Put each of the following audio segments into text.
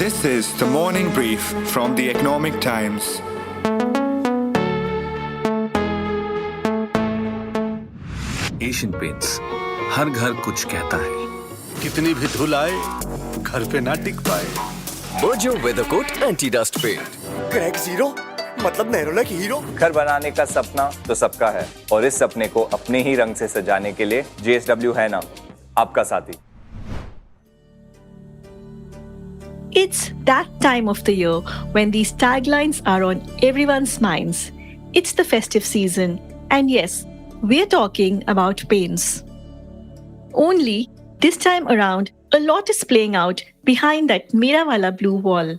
This is the morning brief from the Economic Times. Asian Paints, हर घर कुछ कहता है। कितनी भी धूल आए, घर पे ना टिक पाए। Burjo Weathercoat Anti-Dust Paint. Crack zero मतलब नेरोलैक हीरो। घर बनाने का सपना तो सबका है और इस सपने को अपने ही रंग से सजाने के लिए JSW है ना आपका साथी। It's that time of the year when these taglines are on everyone's minds. It's the festive season, and yes, we're talking about paints. Only this time around, a lot is playing out behind that Mera Wala blue wall.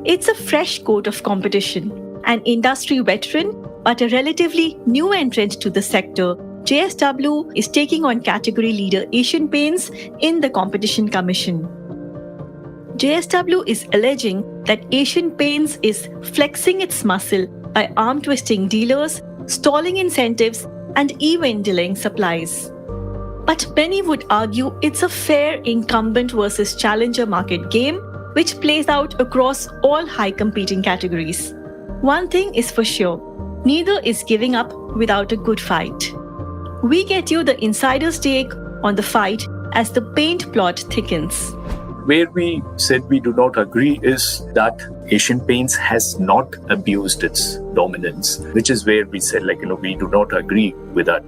It's a fresh coat of competition. An industry veteran, but a relatively new entrant to the sector, JSW is taking on category leader Asian Paints in the Competition Commission. JSW is alleging that Asian Paints is flexing its muscle by arm-twisting dealers, stalling incentives, and even delaying supplies. But many would argue it's a fair incumbent versus challenger market game which plays out across all high-competing categories. One thing is for sure, neither is giving up without a good fight. We get you the insider's take on the fight as the paint plot thickens. Where we said we do not agree is that Asian Paints has not abused its dominance, which is where we said, we do not agree with that.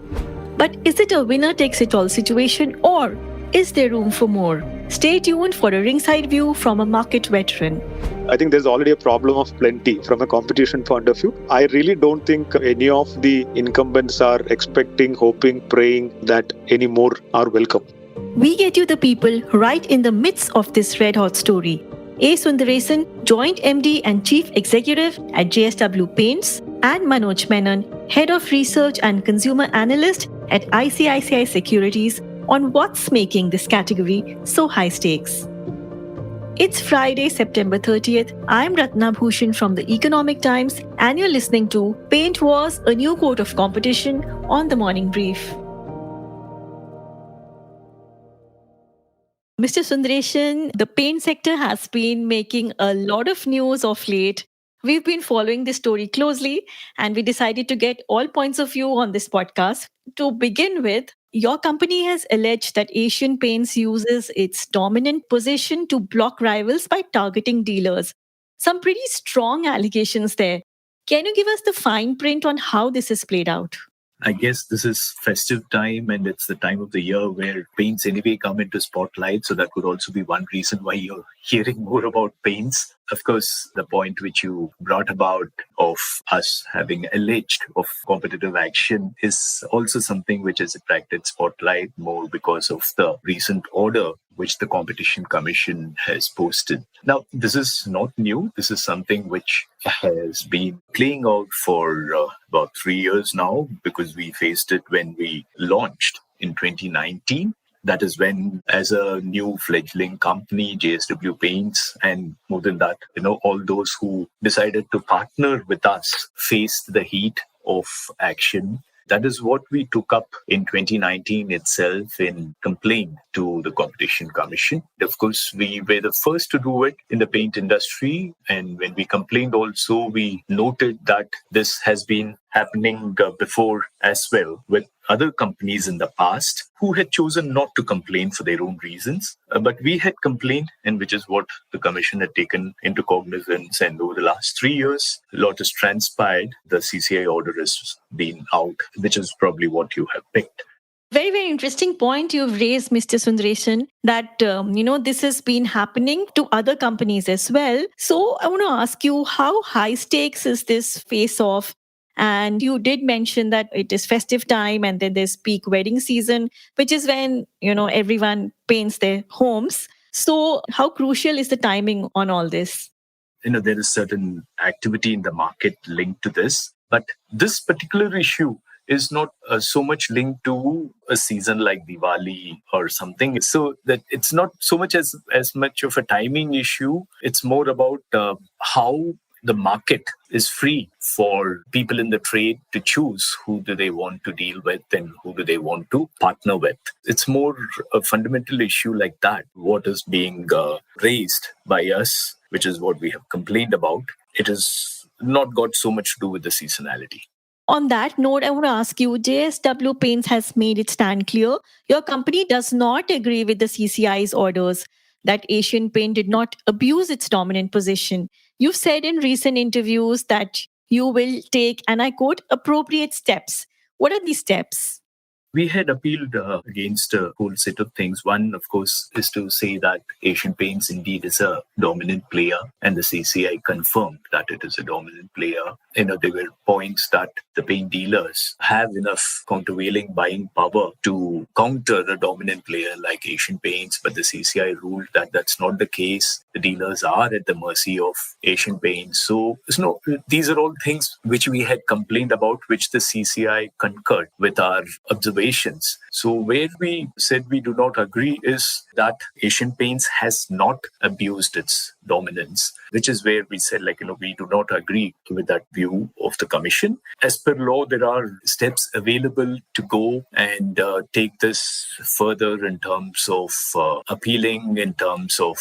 But is it a winner-takes-it-all situation, or is there room for more? Stay tuned for a ringside view from a market veteran. I think there's already a problem of plenty from a competition point of view. I really don't think any of the incumbents are expecting, hoping, praying that any more are welcome. We get you the people right in the midst of this red-hot story. A S Sundaresan, Joint MD and Chief Executive at JSW Paints, and Manoj Menon, Head of Research and Consumer Analyst at ICICI Securities, on what's making this category so high stakes. It's Friday, September 30th. I'm Ratna Bhushan from the Economic Times, and you're listening to Paint Wars, a new coat of competition on the Morning Brief. Mr. Sundaresan, the paint sector has been making a lot of news of late. We've been following this story closely, and we decided to get all points of view on this podcast. To begin with, your company has alleged that Asian Paints uses its dominant position to block rivals by targeting dealers. Some pretty strong allegations there. Can you give us the fine print on how this is played out? I guess this is festive time and it's the time of the year where paints anyway come into spotlight. So that could also be one reason why you're hearing more about paints. Of course, the point which you brought about of us having alleged of competitive action is also something which has attracted spotlight more because of the recent order which the Competition Commission has posted. Now, this is not new. This is something which has been playing out for about 3 years now because we faced it when we launched in 2019. That is when, as a new fledgling company, JSW Paints, and more than that, all those who decided to partner with us faced the heat of action. That is what we took up in 2019 itself in complaint to the Competition Commission. Of course, we were the first to do it in the paint industry. And when we complained also, we noted that this has been happening before as well with other companies in the past who had chosen not to complain for their own reasons. But we had complained, and which is what the Commission had taken into cognizance. And over the last 3 years, a lot has transpired. The CCI order has been out, which is probably what you have picked. Very, very interesting point you've raised, Mr. Sundaresan, that, this has been happening to other companies as well. So I want to ask you, how high stakes is this face-off? And you did mention that it is festive time and then there's peak wedding season, which is when, everyone paints their homes. So how crucial is the timing on all this? There is certain activity in the market linked to this, but this particular issue is not so much linked to a season like Diwali or something. So that it's not so much as much of a timing issue. It's more about how the market is free for people in the trade to choose who do they want to deal with and who do they want to partner with. It's more a fundamental issue like that. What is being raised by us, which is what we have complained about, it has not got so much to do with the seasonality. On that note, I want to ask you, JSW Paints has made its stand clear. Your company does not agree with the CCI's orders that Asian Paint did not abuse its dominant position. You've said in recent interviews that you will take, and I quote, appropriate steps. What are these steps? We had appealed against a whole set of things. One, of course, is to say that Asian Paints indeed is a dominant player, and the CCI confirmed that it is a dominant player. There were points that the paint dealers have enough countervailing buying power to counter a dominant player like Asian Paints, but the CCI ruled that that's not the case. The dealers are at the mercy of Asian Paints. So, these are all things which we had complained about, which the CCI concurred with our observations. So where we said we do not agree is that Asian Paints has not abused its dominance, which is where we said, we do not agree with that view of the commission. As per law, there are steps available to go and take this further in terms of appealing, in terms of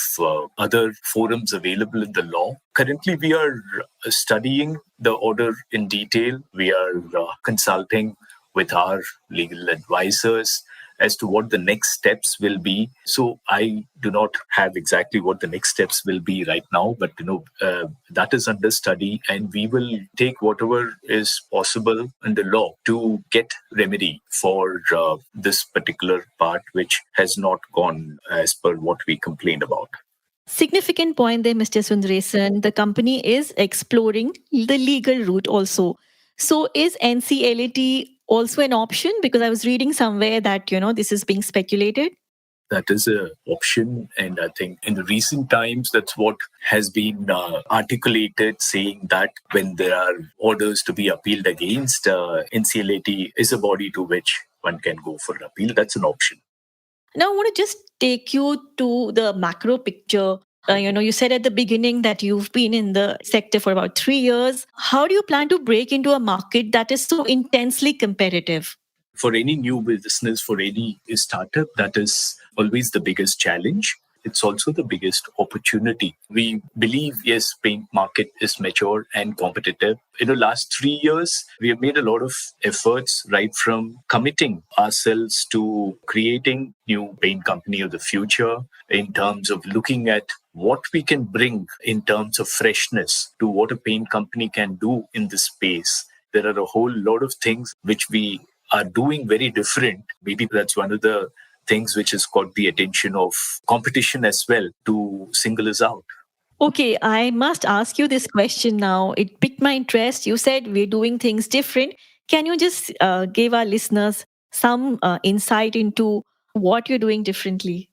other forums available in the law. Currently, we are studying the order in detail. We are consulting with our legal advisors as to what the next steps will be. So I do not have exactly what the next steps will be right now, but that is under study, and we will take whatever is possible under law to get remedy for this particular part, which has not gone as per what we complained about. Significant point there, Mr. Sundaresan. The company is exploring the legal route also. So is NCLAT also an option? Because I was reading somewhere that, this is being speculated. That is an option. And I think in the recent times, that's what has been articulated, saying that when there are orders to be appealed against, NCLAT is a body to which one can go for an appeal. That's an option. Now, I want to just take you to the macro picture. You said at the beginning that you've been in the sector for about 3 years. How do you plan to break into a market that is so intensely competitive? For any new business, for any startup, that is always the biggest challenge. It's also the biggest opportunity. We believe, yes, paint market is mature and competitive. In the last 3 years, we have made a lot of efforts, right from committing ourselves to creating new paint company of the future, in terms of looking at what we can bring in terms of freshness to what a paint company can do in this space. There are a whole lot of things which we are doing very different. Maybe that's one of the things which has caught the attention of competition as well to single us out. Okay, I must ask you this question now. It piqued my interest. You said we're doing things different. Can you just give our listeners some insight into what you're doing differently?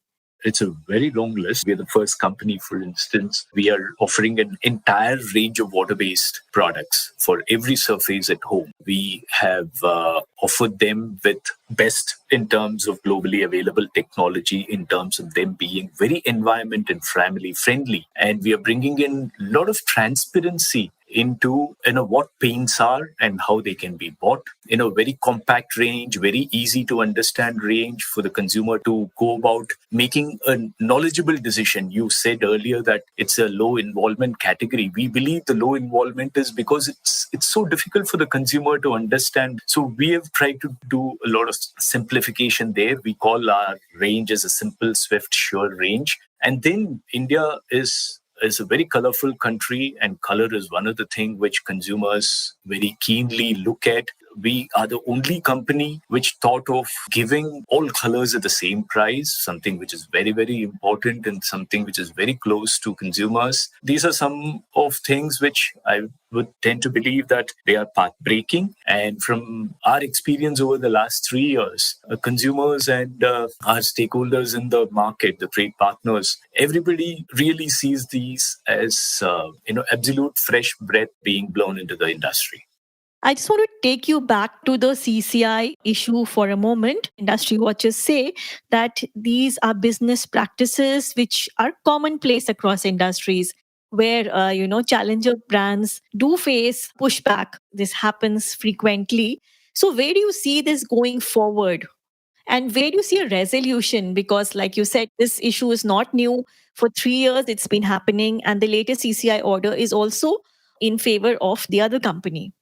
It's a very long list. We are the first company, for instance. We are offering an entire range of water-based products for every surface at home. We have offered them with best in terms of globally available technology, in terms of them being very environment and family friendly. And we are bringing in a lot of transparency into what paints are and how they can be bought in a very compact range, very easy to understand range for the consumer to go about making a knowledgeable decision. You said earlier that it's a low involvement category. We believe the low involvement is because it's so difficult for the consumer to understand. So we have tried to do a lot of simplification there. We call our range as a simple, swift, sure range. And then India is a very colorful country, and color is one of the things which consumers very keenly look at. We are the only company which thought of giving all colors at the same price, something which is very, very important and something which is very close to consumers. These are some of things which I would tend to believe that they are path-breaking. And from our experience over the last 3 years, consumers and our stakeholders in the market, the trade partners, everybody really sees these as absolute fresh breath being blown into the industry. I just want to take you back to the CCI issue for a moment. Industry watchers say that these are business practices which are commonplace across industries. where, challenger brands do face pushback. This happens frequently. So where do you see this going forward? And where do you see a resolution? Because, like you said, this issue is not new. For 3 years, it's been happening. And the latest CCI order is also in favor of the other company.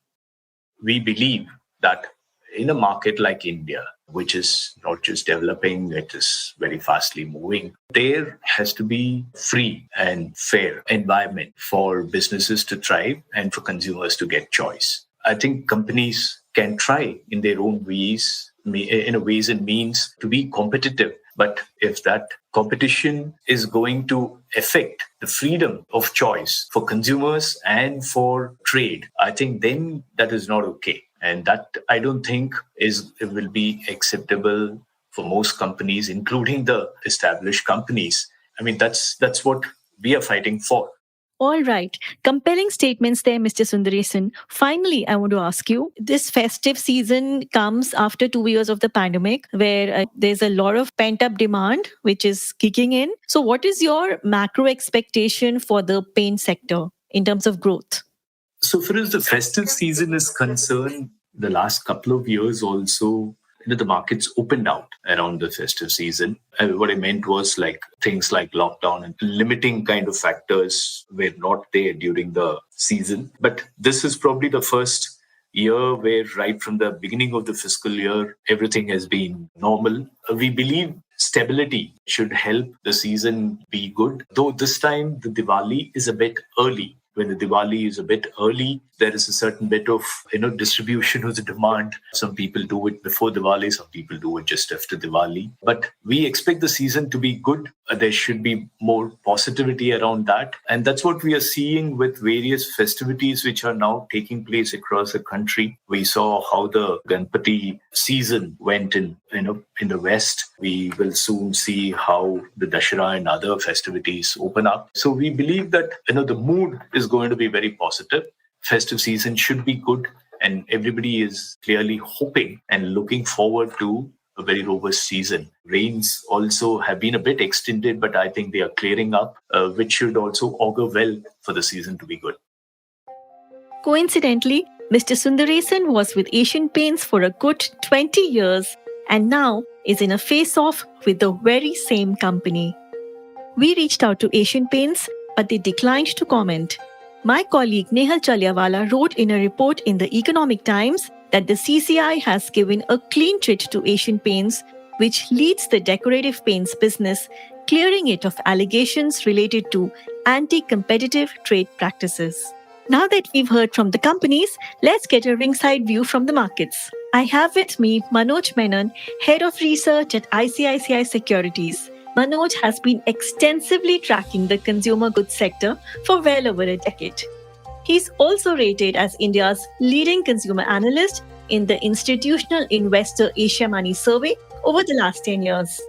We believe that in a market like India, which is not just developing, it is very fastly moving, there has to be free and fair environment for businesses to thrive and for consumers to get choice. I think companies can try in their own ways, ways and means to be competitive. But if that competition is going to affect the freedom of choice for consumers and for trade, I think then that is not okay. And that I don't think it will be acceptable for most companies, including the established companies. I mean, that's what we are fighting for. All right. Compelling statements there, Mr. Sundaresan. Finally, I want to ask you, this festive season comes after 2 years of the pandemic, where there's a lot of pent-up demand, which is kicking in. So what is your macro expectation for the paint sector in terms of growth? So far as the festive season is concerned, the last couple of years also, the markets opened out around the festive season. What I meant was like things like lockdown and limiting kind of factors were not there during the season. But this is probably the first year where right from the beginning of the fiscal year, everything has been normal. We believe stability should help the season be good. Though this time the Diwali is a bit early. When the Diwali is a bit early, there is a certain bit of distribution of the demand. Some people do it before Diwali, some people do it just after Diwali. But we expect the season to be good. There should be more positivity around that. And that's what we are seeing with various festivities which are now taking place across the country. We saw how the Ganpati season went in the West. We will soon see how the Dashera and other festivities open up. So we believe that the mood is going to be very positive. Festive season should be good, and everybody is clearly hoping and looking forward to a very robust season. Rains also have been a bit extended, but I think they are clearing up, which should also augur well for the season to be good. Coincidentally, Mr. Sundaresan was with Asian Paints for a good 20 years and now is in a face-off with the very same company. We reached out to Asian Paints, but they declined to comment. My colleague Nehal Chaliawala wrote in a report in the Economic Times that the CCI has given a clean chit to Asian Paints, which leads the decorative paints business, clearing it of allegations related to anti-competitive trade practices. Now that we've heard from the companies, let's get a ringside view from the markets. I have with me Manoj Menon, Head of Research at ICICI Securities. Manoj has been extensively tracking the consumer goods sector for well over a decade. He's also rated as India's leading consumer analyst in the Institutional Investor Asia Money Survey over the last 10 years.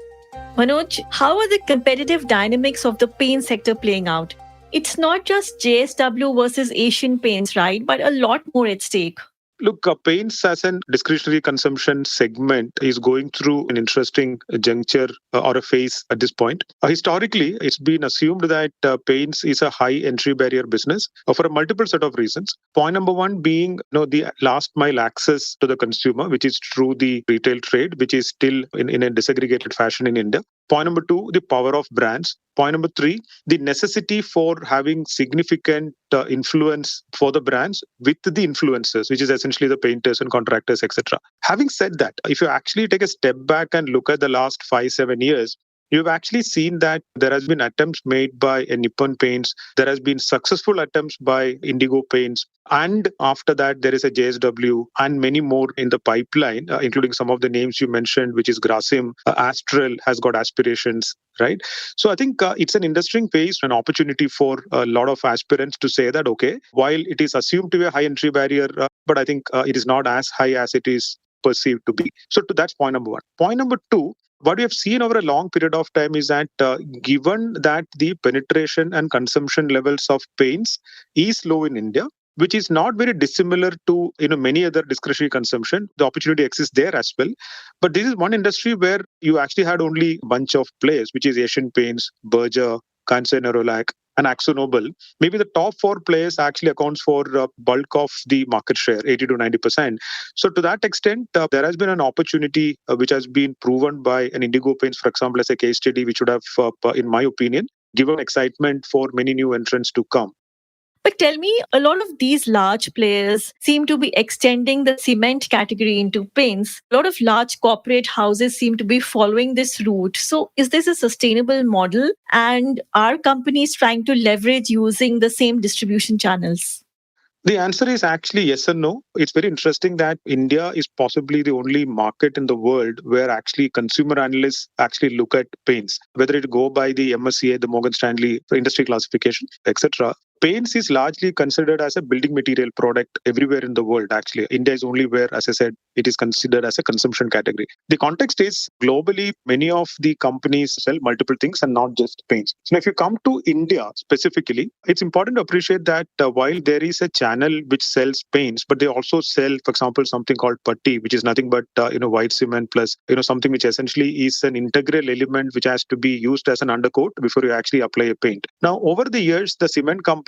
Manoj, how are the competitive dynamics of the paint sector playing out? It's not just JSW versus Asian Paints, right? But a lot more at stake. Look, paints as a discretionary consumption segment is going through an interesting juncture or a phase at this point. Historically, it's been assumed that paints is a high entry barrier business for a multiple set of reasons. Point number one being the last mile access to the consumer, which is through the retail trade, which is still in a disaggregated fashion in India. Point number two, the power of brands. Point number three, the necessity for having significant influence for the brands with the influencers, which is essentially the painters and contractors, etc. Having said that, if you actually take a step back and look at the last 5-7 years, you've actually seen that there has been attempts made by Nippon Paints. There has been successful attempts by Indigo Paints. And after that, there is a JSW and many more in the pipeline, including some of the names you mentioned, which is Grasim. Astral has got aspirations, right? So I think it's an interesting phase, an opportunity for a lot of aspirants to say that, okay, while it is assumed to be a high entry barrier, but I think it is not as high as it is perceived to be. So that's point number one. Point number two, what we have seen over a long period of time is that given that the penetration and consumption levels of paints is low in India, which is not very dissimilar to many other discretionary consumption, the opportunity exists there as well. But this is one industry where you actually had only a bunch of players, which is Asian Paints, Berger, Kansai Nerolac, and AkzoNobel, maybe the top four players actually accounts for bulk of the market share, 80 to 90%. So to that extent, there has been an opportunity which has been proven by an Indigo Paints, for example, as a case study, which would have, in my opinion, given excitement for many new entrants to come. But tell me, a lot of these large players seem to be extending the cement category into paints. A lot of large corporate houses seem to be following this route. So, is this a sustainable model? And are companies trying to leverage using the same distribution channels? The answer is actually yes and no. It's very interesting that India is possibly the only market in the world where actually consumer analysts actually look at paints, whether it go by the MSCI, the Morgan Stanley industry classification, etc. Paints is largely considered as a building material product everywhere in the world. Actually, India is only where, as I said, it is considered as a consumption category. The context is globally, many of the companies sell multiple things and not just paints. So if you come to India specifically, it's important to appreciate that while there is a channel which sells paints, but they also sell, for example, something called putty, which is nothing but white cement plus something which essentially is an integral element which has to be used as an undercoat before you actually apply a paint. Now, over the years, the cement companies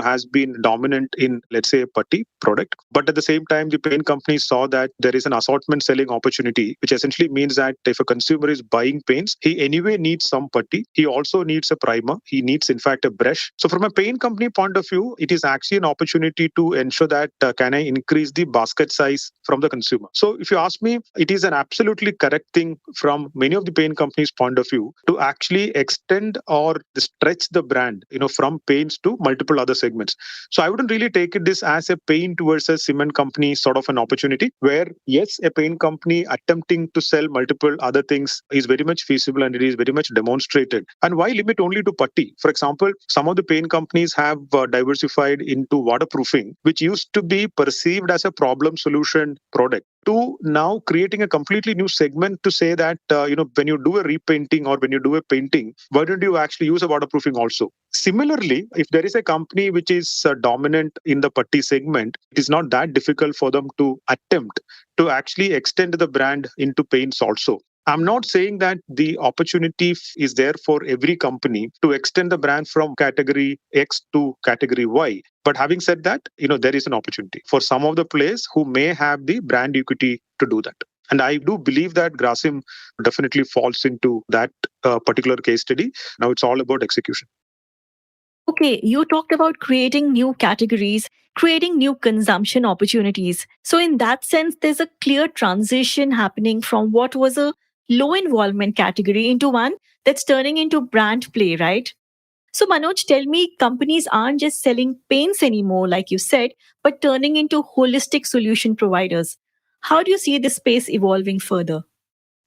has been dominant in, let's say, a putty product, but at the same time, the paint companies saw that there is an assortment selling opportunity, which essentially means that if a consumer is buying paints, he anyway needs some putty. He also needs a primer. He needs, in fact, a brush. So from a paint company point of view, it is actually an opportunity to ensure that can I increase the basket size from the consumer. So if you ask me, it is an absolutely correct thing from many of the paint companies' point of view to actually extend or stretch the brand, from paints to multiple other segments. So I wouldn't really take this as a paint versus cement company sort of an opportunity where, yes, a paint company attempting to sell multiple other things is very much feasible and it is very much demonstrated. And why limit only to putty? For example, some of the paint companies have diversified into waterproofing, which used to be perceived as a problem solution product, to now creating a completely new segment to say that, when you do a repainting or when you do a painting, why don't you actually use a waterproofing also? Similarly, if there is a company which is dominant in the putty segment, it is not that difficult for them to attempt to actually extend the brand into paints also. I'm not saying that the opportunity is there for every company to extend the brand from category X to category Y. But having said that, there is an opportunity for some of the players who may have the brand equity to do that. And I do believe that Grasim definitely falls into that particular case study. Now it's all about execution. Okay, you talked about creating new categories, creating new consumption opportunities. So, in that sense, there's a clear transition happening from what was a low involvement category into one that's turning into brand play, right? So, Manoj, tell me, companies aren't just selling paints anymore, like you said, but turning into holistic solution providers. How do you see this space evolving further?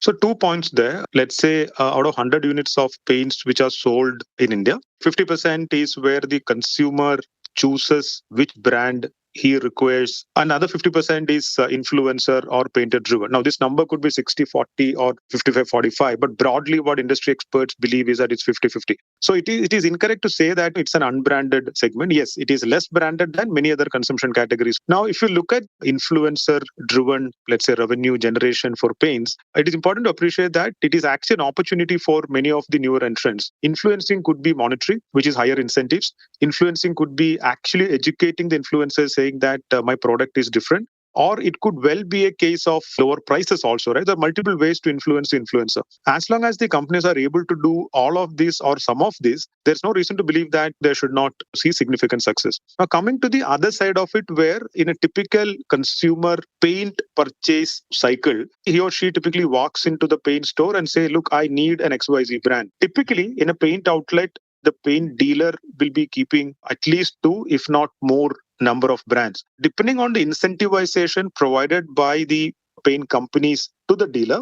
So 2 points there. Let's say out of 100 units of paints which are sold in India, 50% is where the consumer chooses which brand he requires. Another 50% is influencer or painter driven. Now, this number could be 60-40 or 55-45, but broadly what industry experts believe is that it's 50-50. So it is incorrect to say that it's an unbranded segment. Yes, it is less branded than many other consumption categories. Now, if you look at influencer driven, let's say, revenue generation for paints, it is important to appreciate that it is actually an opportunity for many of the newer entrants. Influencing could be monetary, which is higher incentives. Influencing could be actually educating the influencers, saying that my product is different. Or it could well be a case of lower prices also, right? There are multiple ways to influence the influencer. As long as the companies are able to do all of this or some of this, there's no reason to believe that they should not see significant success. Now, coming to the other side of it, where in a typical consumer paint purchase cycle, he or she typically walks into the paint store and say, look, I need an XYZ brand. Typically, in a paint outlet, the paint dealer will be keeping at least two, if not more, number of brands. Depending on the incentivization provided by the paint companies to the dealer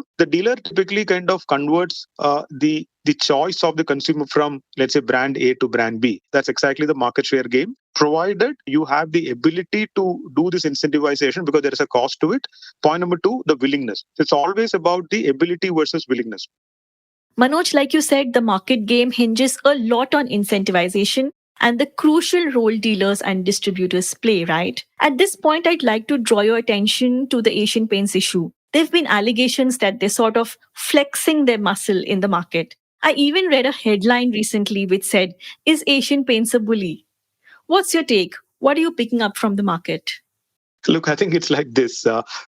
typically kind of converts the choice of the consumer from, let's say, brand A to brand B. That's exactly the market share game, provided you have the ability to do this incentivization, because there is a cost to it. Point number two, the willingness. It's always about the ability versus willingness. Manoj, like you said, the market game hinges a lot on incentivization and the crucial role dealers and distributors play, right? At this point, I'd like to draw your attention to the Asian Paints issue. There have been allegations that they're sort of flexing their muscle in the market. I even read a headline recently which said, "Is Asian Paints a bully?" What's your take? What are you picking up from the market? Look, I think it's like this.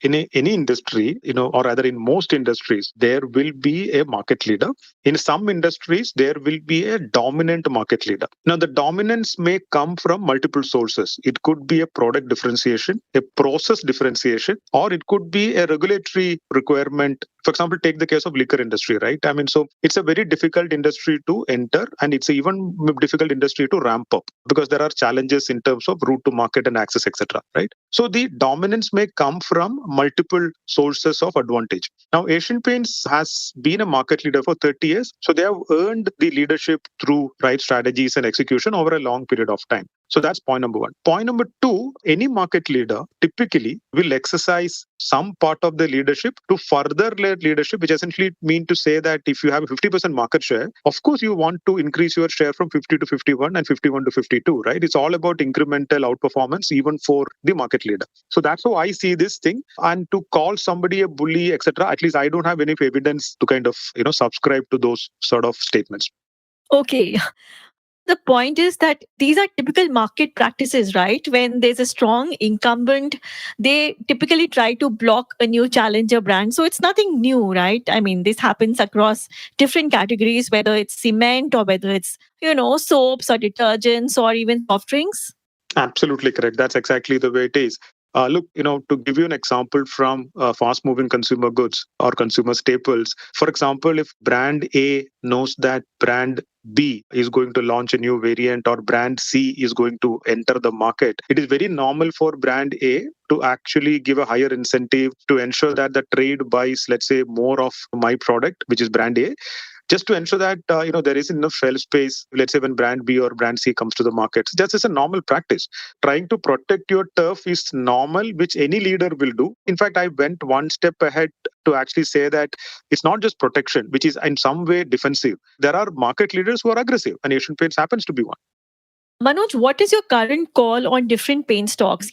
Any industry, or rather in most industries, there will be a market leader. In some industries, there will be a dominant market leader. Now, the dominance may come from multiple sources. It could be a product differentiation, a process differentiation, or it could be a regulatory requirement. For example, take the case of liquor industry, right? I mean, so it's a very difficult industry to enter, and it's even difficult industry to ramp up because there are challenges in terms of route to market and access, etc. Right? So the dominance may come from multiple sources of advantage. Now, Asian Paints has been a market leader for 30 years, so they have earned the leadership through right strategies and execution over a long period of time. So that's point number one. Point number two, any market leader typically will exercise some part of the leadership to further their leadership, which essentially mean to say that if you have a 50% market share, of course you want to increase your share from 50 to 51 and 51 to 52, right? It's all about incremental outperformance even for the market leader. So that's how I see this thing. And to call somebody a bully, etc., at least I don't have any evidence to kind of, subscribe to those sort of statements. Okay. The point is that these are typical market practices, right? When there's a strong incumbent, they typically try to block a new challenger brand. So it's nothing new, right? I mean, this happens across different categories, whether it's cement or whether it's, soaps or detergents or even soft drinks. Absolutely correct. That's exactly the way it is. Look, to give you an example from fast moving consumer goods or consumer staples, for example, if brand A knows that brand B is going to launch a new variant or brand C is going to enter the market, it is very normal for brand A to actually give a higher incentive to ensure that the trade buys, let's say, more of my product, which is brand A, just to ensure that there is enough shelf space, let's say when brand B or brand C comes to the market. That's just a normal practice. Trying to protect your turf is normal, which any leader will do. In fact, I went one step ahead to actually say that it's not just protection, which is in some way defensive. There are market leaders who are aggressive, and Asian Paints happens to be one. Manoj, what is your current call on different paint stocks?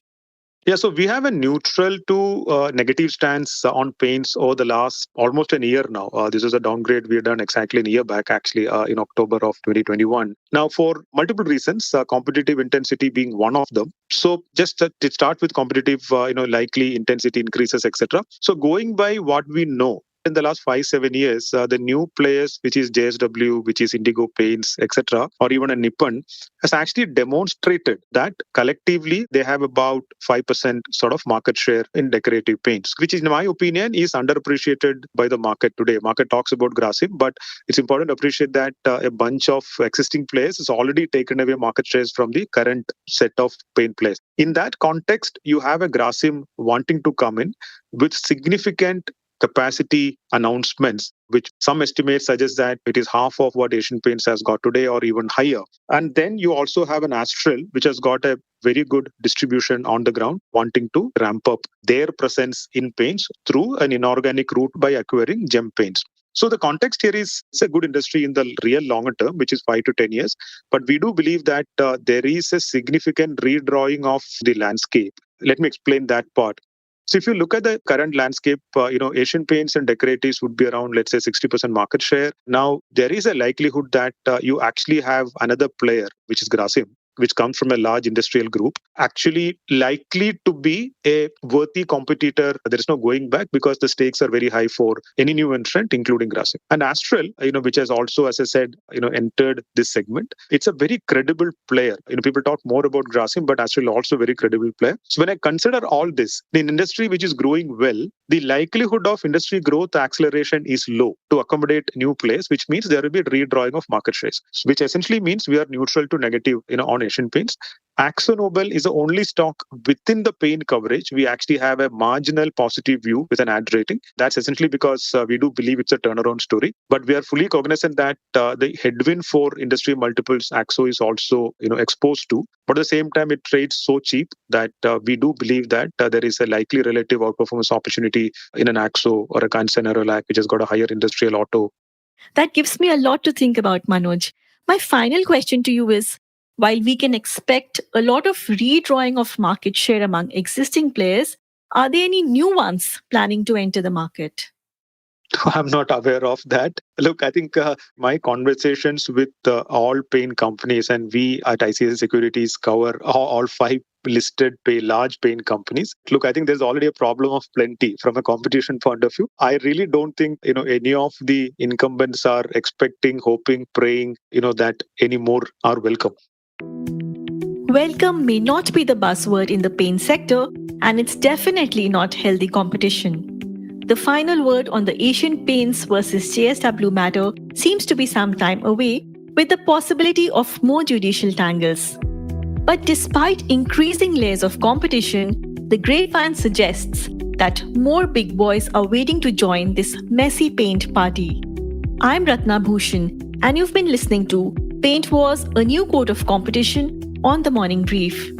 Yeah, so we have a neutral to negative stance on paints over the last almost a year now. This is a downgrade we had done exactly a year back, actually, in October of 2021. Now, for multiple reasons, competitive intensity being one of them. So just to start with competitive, likely intensity increases, etc. So going by what we know, in the last 5-7 years, the new players, which is JSW, which is Indigo Paints, etc., or even a Nippon, has actually demonstrated that collectively they have about 5% sort of market share in decorative paints, which in my opinion is underappreciated by the market today. Market talks about Grasim, but it's important to appreciate that a bunch of existing players has already taken away market shares from the current set of paint players. In that context, you have a Grasim wanting to come in with significant capacity announcements, which some estimates suggest that it is half of what Asian Paints has got today or even higher. And then you also have an Astral, which has got a very good distribution on the ground, wanting to ramp up their presence in paints through an inorganic route by acquiring Gem Paints. So the context here is it's a good industry in the real longer term, which is 5 to 10 years. But we do believe that there is a significant redrawing of the landscape. Let me explain that part. So if you look at the current landscape, Asian Paints and Decoratives would be around, let's say, 60% market share. Now, there is a likelihood that you actually have another player, which is Grasim, which comes from a large industrial group, actually likely to be a worthy competitor. There is no going back because the stakes are very high for any new entrant, including Grasim. And Astral, which has also, as I said, entered this segment. It's a very credible player. People talk more about Grasim, but Astral also a very credible player. So when I consider all this, in an industry which is growing well, the likelihood of industry growth acceleration is low to accommodate new players, which means there will be a redrawing of market shares, which essentially means we are neutral to negative, on Asian Paints. AkzoNobel is the only stock within the paint coverage. We actually have a marginal positive view with an ad rating. That's essentially because we do believe it's a turnaround story. But we are fully cognizant that the headwind for industry multiples Akzo is also exposed to. But at the same time, it trades so cheap that we do believe that there is a likely relative outperformance opportunity in an Akzo or a Nerolac, which has got a higher industrial auto. That gives me a lot to think about, Manoj. My final question to you is, while we can expect a lot of redrawing of market share among existing players, are there any new ones planning to enter the market? I'm not aware of that. Look, I think my conversations with all paint companies, and we at ICICI Securities cover all five listed large paint companies. Look, I think there's already a problem of plenty from a competition point of view. I really don't think any of the incumbents are expecting, hoping, praying that any more are welcome. Welcome may not be the buzzword in the paint sector, and it's definitely not healthy competition. The final word on the Asian Paints versus JSW matter seems to be some time away, with the possibility of more judicial tangles. But despite increasing layers of competition, the grapevine suggests that more big boys are waiting to join this messy paint party. I'm Ratna Bhushan, and you've been listening to Paint Wars, a new court of competition on the Morning Brief.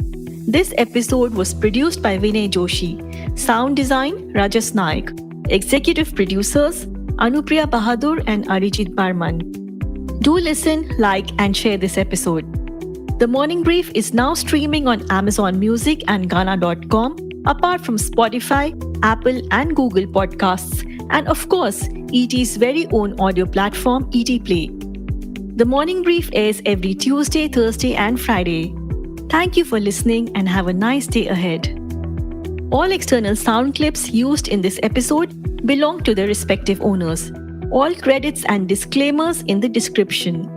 This episode was produced by Vinay Joshi, sound design Rajas Naik, executive producers Anupriya Bahadur and Arijit Barman. Do listen, like and share this episode. The Morning Brief is now streaming on Amazon Music and Gaana.com, apart from Spotify, Apple and Google Podcasts, and of course, ET's very own audio platform, ET Play. The Morning Brief airs every Tuesday, Thursday and Friday. Thank you for listening and have a nice day ahead. All external sound clips used in this episode belong to their respective owners. All credits and disclaimers in the description.